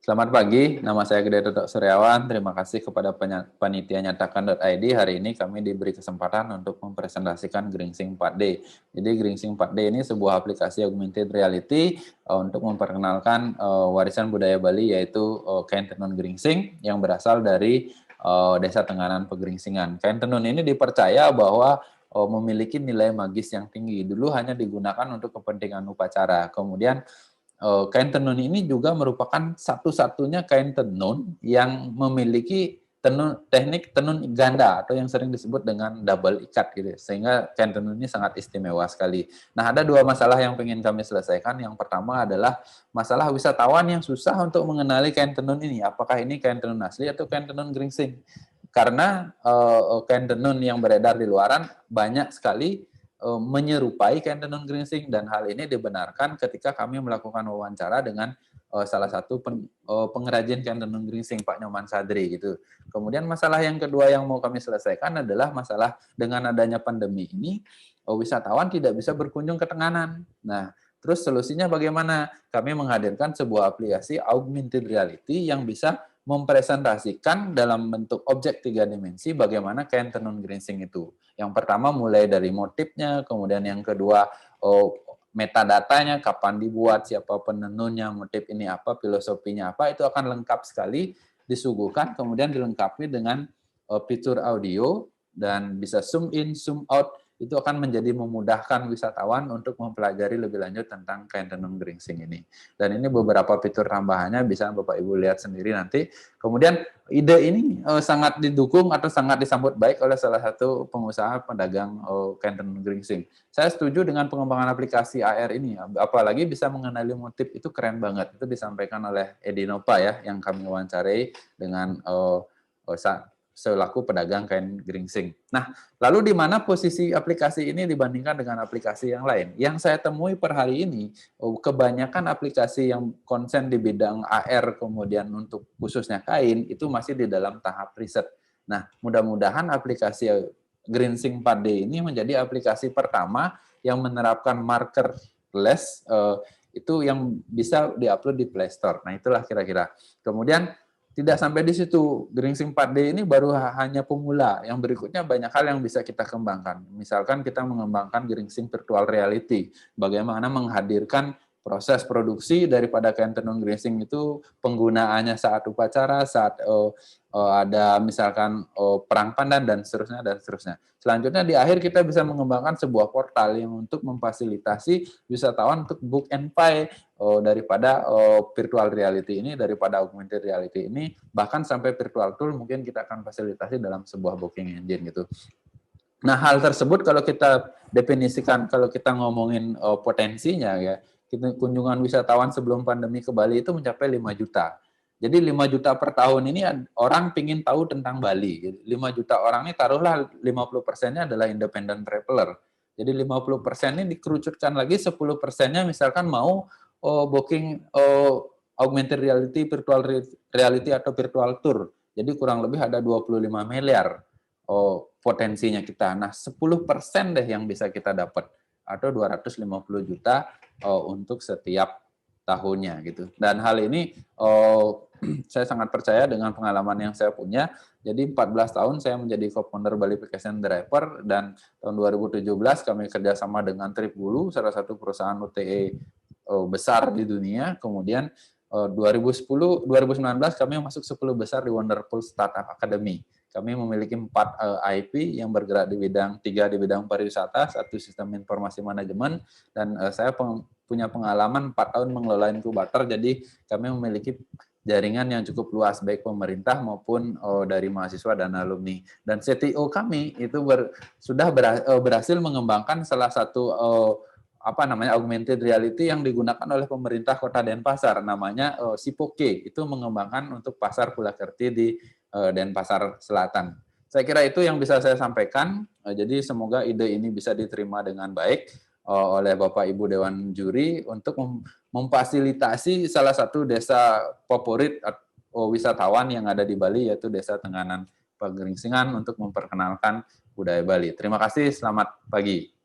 Selamat pagi, nama saya Gede Toto Suryawan. Terima kasih kepada panitia nyatakan.id. Hari ini kami diberi kesempatan untuk mempresentasikan Gringsing 4D. Jadi Gringsing 4D ini sebuah aplikasi augmented reality untuk memperkenalkan warisan budaya Bali, yaitu kain tenun Gringsing yang berasal dari Desa Tenganan Pegeringsingan. Kain tenun ini dipercaya bahwa memiliki nilai magis yang tinggi. Dulu hanya digunakan untuk kepentingan upacara. Kemudian kain tenun ini juga merupakan satu-satunya kain tenun yang memiliki teknik tenun ganda atau yang sering disebut dengan double ikat gitu. Sehingga kain tenun ini sangat istimewa sekali. Nah, ada dua masalah yang ingin kami selesaikan. Yang pertama adalah masalah wisatawan yang susah untuk mengenali kain tenun ini. Apakah ini kain tenun asli atau kain tenun Gringsing? Karena kain tenun yang beredar di luaran banyak sekali menyerupai kain tenun Gringsing, dan hal ini dibenarkan ketika kami melakukan wawancara dengan salah satu pengrajin kain tenun Gringsing, Pak Nyoman Sadri gitu. Kemudian masalah yang kedua yang mau kami selesaikan adalah masalah dengan adanya pandemi ini wisatawan tidak bisa berkunjung ke Tenganan. Nah, terus solusinya bagaimana? Kami menghadirkan sebuah aplikasi augmented reality yang bisa mempresentasikan dalam bentuk objek 3 dimensi bagaimana kain tenun Gringsing itu. Yang pertama mulai dari motifnya, kemudian yang kedua metadatanya, kapan dibuat, siapa penenunnya, motif ini apa, filosofinya apa, itu akan lengkap sekali disuguhkan, kemudian dilengkapi dengan fitur audio dan bisa zoom in, zoom out. Itu akan menjadi memudahkan wisatawan untuk mempelajari lebih lanjut tentang kain tenun Gringsing ini. Dan ini beberapa fitur tambahannya bisa Bapak Ibu lihat sendiri nanti. Kemudian ide ini sangat didukung atau sangat disambut baik oleh salah satu pengusaha pedagang kain tenun Gringsing. Saya setuju dengan pengembangan aplikasi AR ini, apalagi bisa mengenali motif, itu keren banget. Itu disampaikan oleh Edi Nova ya, yang kami wawancarai dengan selaku pedagang kain Gringsing. Nah, lalu di mana posisi aplikasi ini dibandingkan dengan aplikasi yang lain? Yang saya temui per hari ini, kebanyakan aplikasi yang konsen di bidang AR, kemudian untuk khususnya kain, itu masih di dalam tahap riset. Nah, mudah-mudahan aplikasi Gringsing 4D ini menjadi aplikasi pertama yang menerapkan markerless, itu yang bisa diupload di Play Store. Nah, itulah kira-kira. Kemudian tidak sampai di situ, Gringsing 4D ini baru hanya pemula. Yang berikutnya banyak hal yang bisa kita kembangkan. Misalkan kita mengembangkan Gringsing virtual reality, bagaimana menghadirkan proses produksi daripada kain tenun Gringsing itu, penggunaannya saat upacara, saat ada misalkan perang pandan dan seterusnya dan seterusnya. Selanjutnya di akhir kita bisa mengembangkan sebuah portal yang untuk memfasilitasi wisatawan untuk book and buy daripada virtual reality ini, daripada augmented reality ini, bahkan sampai virtual tour mungkin kita akan fasilitasi dalam sebuah booking engine gitu. Nah, hal tersebut kalau kita definisikan, kalau kita ngomongin potensinya ya, kunjungan wisatawan sebelum pandemi ke Bali itu mencapai 5 juta. Jadi 5 juta per tahun ini orang pingin tahu tentang Bali. 5 juta orang ini taruhlah 50%-nya adalah independent traveler. Jadi 50% ini dikerucutkan lagi, 10%-nya misalkan mau booking augmented reality, virtual reality atau virtual tour. Jadi kurang lebih ada 25 miliar potensinya kita. Nah, 10% deh yang bisa kita dapat, atau 250 juta untuk setiap tahunnya gitu. Dan hal ini saya sangat percaya dengan pengalaman yang saya punya. Jadi 14 tahun saya menjadi co-founder Bali Vacation Driver, dan tahun 2017 kami kerjasama dengan Tripbulu, salah satu perusahaan OTA besar di dunia. Kemudian 2019 kami masuk 10 besar di Wonderful Startup Academy. Kami memiliki 4 IP yang bergerak di bidang 3 di bidang pariwisata, 1 sistem informasi manajemen, dan saya punya pengalaman 4 tahun mengelola inkubator. Jadi kami memiliki jaringan yang cukup luas, baik pemerintah maupun dari mahasiswa dan alumni. Dan CTO kami itu sudah berhasil mengembangkan salah satu augmented reality yang digunakan oleh pemerintah Kota Denpasar, namanya Sipoke. Itu mengembangkan untuk pasar Pulakerti di Denpasar Selatan. Saya kira itu yang bisa saya sampaikan. Jadi semoga ide ini bisa diterima dengan baik oleh Bapak Ibu Dewan Juri untuk memfasilitasi salah satu desa favorit wisatawan yang ada di Bali, yaitu Desa Tenganan Pegeringsingan, untuk memperkenalkan budaya Bali. Terima kasih, selamat pagi.